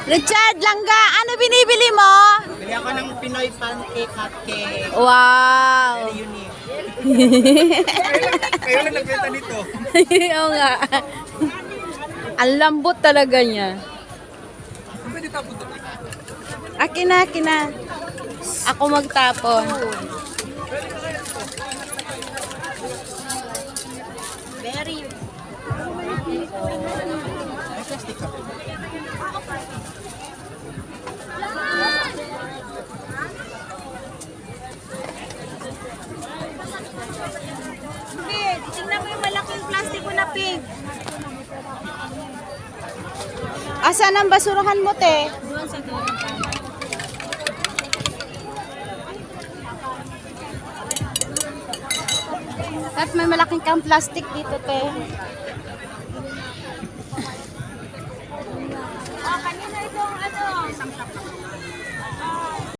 Richard Langga, ano binibili mo? Bili ako ng Pinoy pancake hotcake. Wow! Very unique. Kayo lang nagbenta nito. Oo nga. Ang lambot talaga niya. Pwede tapon to. Akin na, akin na. Ako magtapon. Very. Pink, tingnan mo yung malaking plastiko na pink. Asan ang basurahan mo, te? Doon sa doon. At may malaking kang plastic dito, te.